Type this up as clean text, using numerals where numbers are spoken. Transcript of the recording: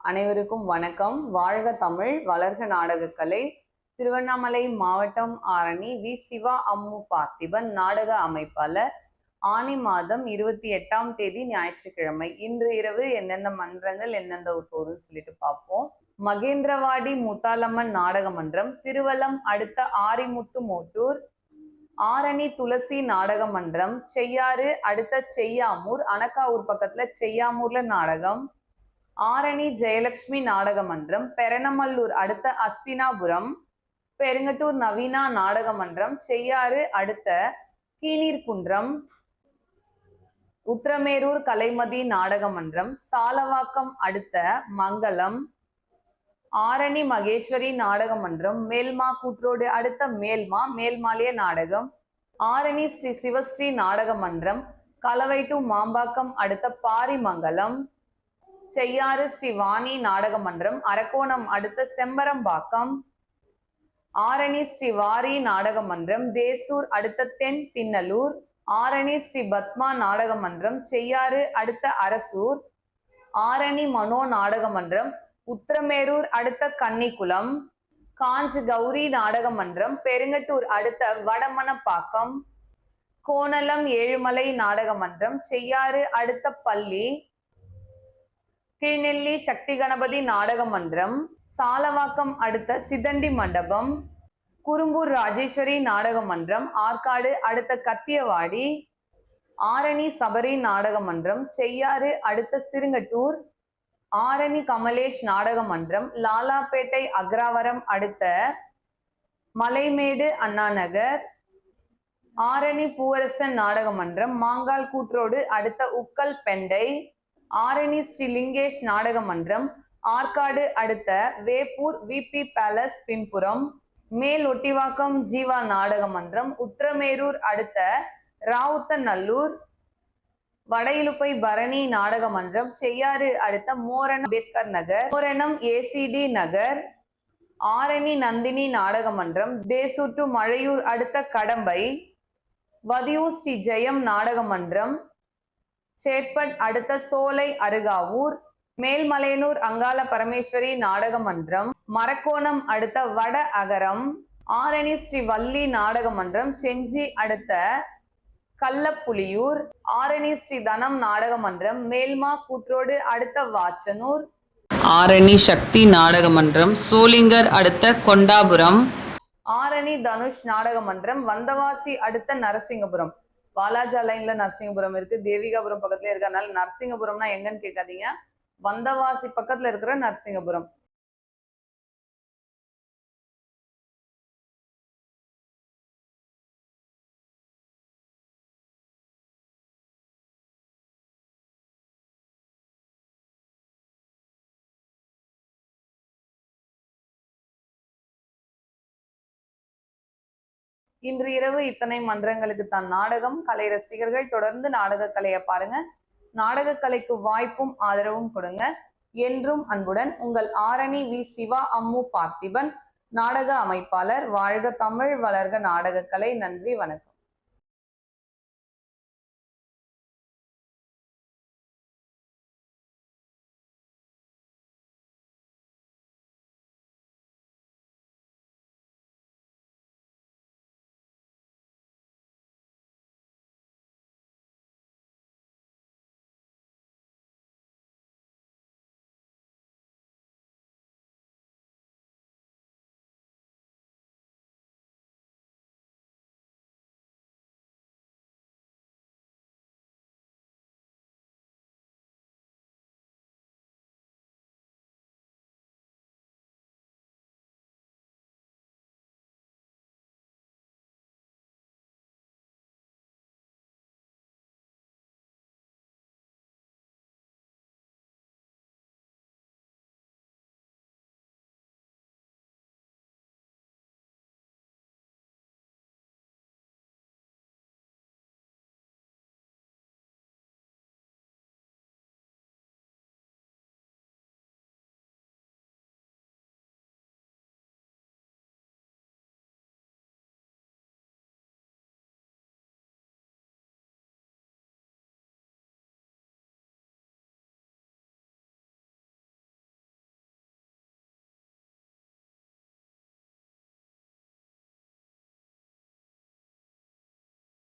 அனைவருக்கும் வணக்கம். வாழ்க தமிழ், வளர்க நாடகக்கலை. திருவண்ணாமலை மாவட்டம் ஆரணி வி. சிவா அம்மு பார்த்திபன் நாடக அமைப்பாளர். ஆனி மாதம் 28ஆம் தேதி ஞாயிற்றுக்கிழமை. இன்று இரவு எந்தெந்த மன்றங்கள் எந்தெந்த ஊர் போகுதுன்னு சொல்லிட்டு பார்ப்போம். மகேந்திரவாடி முத்தாலம்மன் நாடக மன்றம், திருவலம் அடுத்த ஆரிமுத்து மோட்டூர். ஆரணி துளசி நாடக மன்றம், செய்யாறு அடுத்த செய்யாமூர், அனக்காவூர் பக்கத்துல செய்யாமூர்ல நாடகம். ஆரணி ஜெயலட்சுமி நாடக மன்றம், பெரணமல்லூர் அடுத்த அஸ்தினாபுரம். பெருங்கட்டூர் நவீனா நாடக மன்றம், செய்யாறு அடுத்த கீநீர்குன்றம். உத்திரமேரூர் கலைமதி நாடக மன்றம், சாலவாக்கம் அடுத்த மங்கலம். ஆரணி மகேஸ்வரி நாடக மன்றம், மேல்மா கூற்றோடு அடுத்த மேல்மாலிய நாடகம். ஆரணி ஸ்ரீ சிவஸ்ரீ நாடக மன்றம், கலவை டு மாம்பாக்கம் அடுத்த பாரிமங்கலம். செய்யாறு ஸ்ரீ வாணி நாடக மன்றம், அரக்கோணம் அடுத்த செம்பரம்பாக்கம். ஆரணி ஸ்ரீ வாரி நாடக மன்றம், தேசூர் அடுத்த தென் தின்னலூர். ஆரணி ஸ்ரீ பத்மா நாடக மன்றம், செய்யாறு அடுத்த அரசூர். ஆரணி மனோ நாடக மன்றம், உத்திரமேரூர் அடுத்த கன்னிக்குளம். காஞ்சி கௌரி நாடக மன்றம், பெருங்கட்டூர் அடுத்த வடமணப்பாக்கம். கோணலம் ஏழுமலை நாடக மன்றம், செய்யாறு அடுத்த பள்ளி. கீழ்நெல்லி சக்தி கணபதி நாடக மன்றம், சாலவாக்கம் அடுத்த சிதண்டி மண்டபம். குறும்பூர் ராஜேஸ்வரி நாடக மன்றம், ஆற்காடு அடுத்த கத்தியவாடி. ஆரணி சபரி நாடக மன்றம், செய்யாறு அடுத்த சிறுங்கட்டூர். ஆரணி கமலேஷ் நாடக மன்றம், லாலாப்பேட்டை அக்ராவரம் அடுத்த மலைமேடு அண்ணாநகர். ஆரணி பூவரசன் நாடக மன்றம், மாங்கால் கூற்றோடு அடுத்த உக்கல் பெண்டை. ஆரணி ஸ்ரீ லிங்கேஷ் நாடக மன்றம், ஆற்காடு அடுத்த வேப்பூர் விபி பேலஸ் பின்புறம். மேல் ஒட்டிவாக்கம் ஜீவா நாடக மன்றம், உத்திரமேரூர் அடுத்த ராவுத்தநல்லூர். வடையிலுப்பை பரணி நாடக மன்றம், செய்யாறு அடுத்த மோரணம் அம்பேத்கர் நகர், மோரணம் ஏசிடி நகர். ஆரணி நந்தினி நாடக மன்றம், தேசூர் டு மழையூர் அடுத்த கடம்பை. வதியூர் ஸ்ரீ ஜெயம் நாடக மன்றம், சேட்பட் அடுத்த சோலை அருகாவூர். மேல்மலையனூர் அங்காள பரமேஸ்வரி நாடக மன்றம், மரக்கோணம் அடுத்த வட அகரம். ஆரணி ஸ்ரீ வள்ளி நாடக மன்றம், செஞ்சி அடுத்த கள்ளப்புலியூர். ஆரணி ஸ்ரீ தனம் நாடக மன்றம், மேல்மா கூற்றோடு அடுத்த வாச்சனூர். ஆரணி சக்தி நாடக மன்றம், சோளிங்கர் அடுத்த கொண்டாபுரம். ஆரணி தனுஷ் நாடக மன்றம், வந்தவாசி அடுத்த நரசிங்கபுரம். வாலாஜா லைன்ல நரசிங்கபுரம் இருக்கு, தேவிகாபுரம் பக்கத்துல இருக்கு. அதனால நரசிங்கபுரம்னா எங்கன்னு கேட்காதீங்க, வந்தவாசி பக்கத்துல இருக்கிற நரசிங்கபுரம். இன்று இரவு இத்தனை மன்றங்களுக்கு தான் நாடகம். கலை ரசிகர்கள் தொடர்ந்து நாடக கலையை பாருங்க. நாடக கலைக்கு வாய்ப்பும் ஆதரவும் கொடுங்க. என்றும் அன்புடன் உங்கள் ஆரணி வி. சிவா அம்மு பார்த்திபன், நாடக அமைப்பாளர். வாழ்க தமிழ், வளர்க நாடக கலை. நன்றி, வணக்கம்.